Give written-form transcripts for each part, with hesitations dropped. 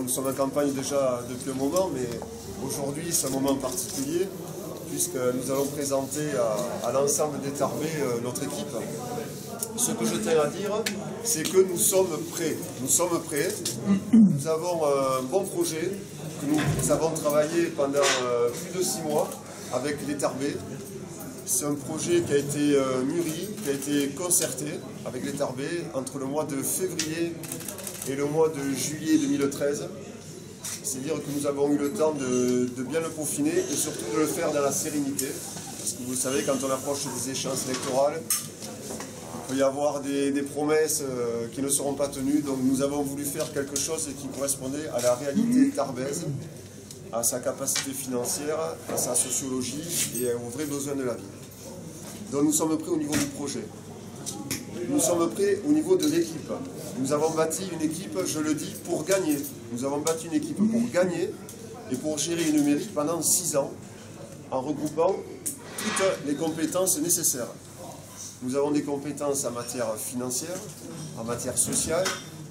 nous sommes en campagne déjà depuis un moment, mais aujourd'hui c'est un moment particulier, puisque nous allons présenter à l'ensemble des Tarbais notre équipe. Ce que je tiens à dire, c'est que nous sommes prêts. Nous sommes prêts. Nous avons un bon projet que nous avons travaillé pendant plus de 6 mois avec les Tarbais. C'est un projet qui a été mûri, qui a été concerté avec les Tarbais entre le mois de février et le mois de juillet 2013. C'est-à-dire que nous avons eu le temps de bien le peaufiner et surtout de le faire dans la sérénité. Parce que vous savez, quand on approche des échéances électorales, il peut y avoir des promesses qui ne seront pas tenues. Donc nous avons voulu faire quelque chose qui correspondait à la réalité tarbaise, à sa capacité financière, à sa sociologie et aux vrais besoins de la ville. Donc nous sommes prêts au niveau du projet. Nous sommes prêts au niveau de l'équipe. Nous avons bâti une équipe, je le dis, pour gagner. Nous avons bâti une équipe pour gagner et pour gérer le numérique pendant 6 ans, en regroupant toutes les compétences nécessaires. Nous avons des compétences en matière financière, en matière sociale,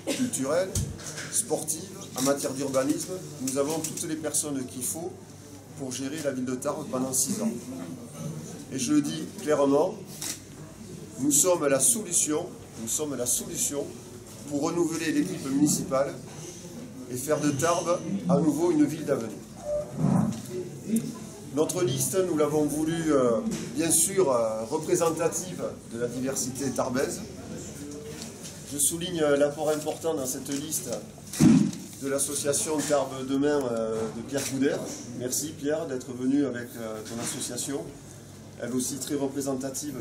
culturelle, sportive, en matière d'urbanisme. Nous avons toutes les personnes qu'il faut pour gérer la ville de Tarbes pendant 6 ans. Et je le dis clairement, nous sommes la solution pour renouveler l'équipe municipale et faire de Tarbes à nouveau une ville d'avenir. Notre liste, nous l'avons voulu bien sûr représentative de la diversité tarbaise. Je souligne l'apport important dans cette liste de l'association Tarbes Demain de Pierre Couder. Merci Pierre d'être venu avec ton association, elle aussi très représentative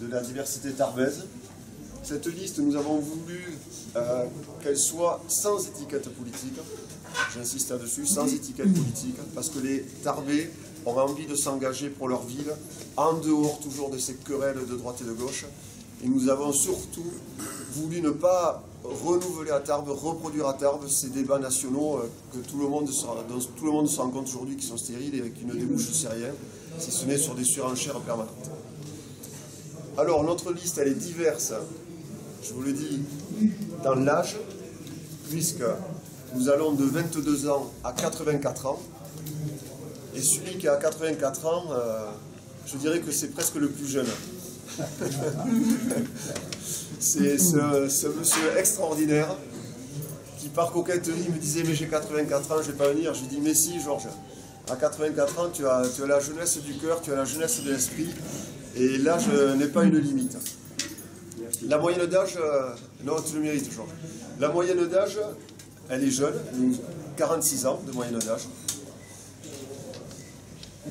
de la diversité tarbaise. Cette liste, nous avons voulu qu'elle soit sans étiquette politique. J'insiste là-dessus, sans étiquette politique, parce que les Tarbais ont envie de s'engager pour leur ville, en dehors toujours de ces querelles de droite et de gauche. Et nous avons surtout voulu ne pas renouveler à Tarbes, reproduire à Tarbes ces débats nationaux dont tout le monde se rend compte aujourd'hui qui sont stériles et qui ne débouchent sur rien, si ce n'est sur des surenchères permanentes. Alors notre liste, elle est diverse, je vous le dis, dans l'âge, puisque nous allons de 22 ans à 84 ans. Et celui qui a 84 ans, je dirais que c'est presque le plus jeune. C'est ce monsieur extraordinaire qui, par coquetterie, me disait « Mais j'ai 84 ans, je ne vais pas venir ». Je lui dis « Mais si, Georges, à 84 ans, tu as la jeunesse du cœur, tu as la jeunesse de l'esprit. Et l'âge n'est pas une limite. » La moyenne d'âge, non, tu le mérites, Georges. La moyenne d'âge, elle est jeune, 46 ans de moyenne d'âge.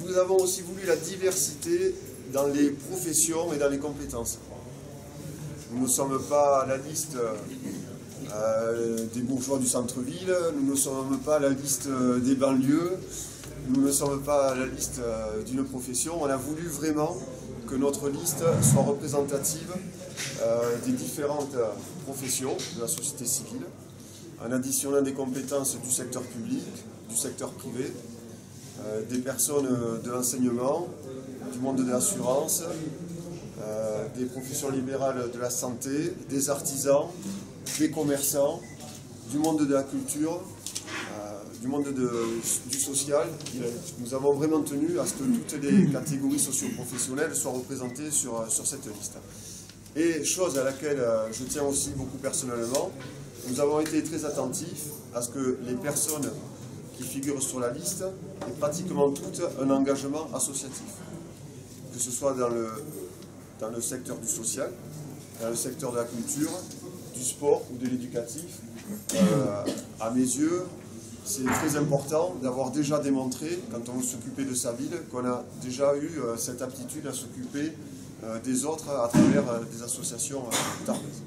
Nous avons aussi voulu la diversité dans les professions et dans les compétences. Nous ne sommes pas à la liste des bourgeois du centre-ville, nous ne sommes pas à la liste des banlieues, nous ne sommes pas à la liste d'une profession. On a voulu vraiment que notre liste soit représentative des différentes professions de la société civile, en additionnant des compétences du secteur public, du secteur privé, des personnes de l'enseignement, du monde de l'assurance, des professions libérales de la santé, des artisans, des commerçants, du monde de la culture, du monde du social. Nous avons vraiment tenu à ce que toutes les catégories socio-professionnelles soient représentées sur cette liste. Et chose à laquelle je tiens aussi beaucoup personnellement, nous avons été très attentifs à ce que les personnes qui figurent sur la liste aient pratiquement toutes un engagement associatif. Que ce soit dans le secteur du social, dans le secteur de la culture, du sport ou de l'éducatif. À mes yeux, c'est très important d'avoir déjà démontré, quand on veut s'occuper de sa ville, qu'on a déjà eu cette aptitude à s'occuper des autres à travers des associations tarbaises.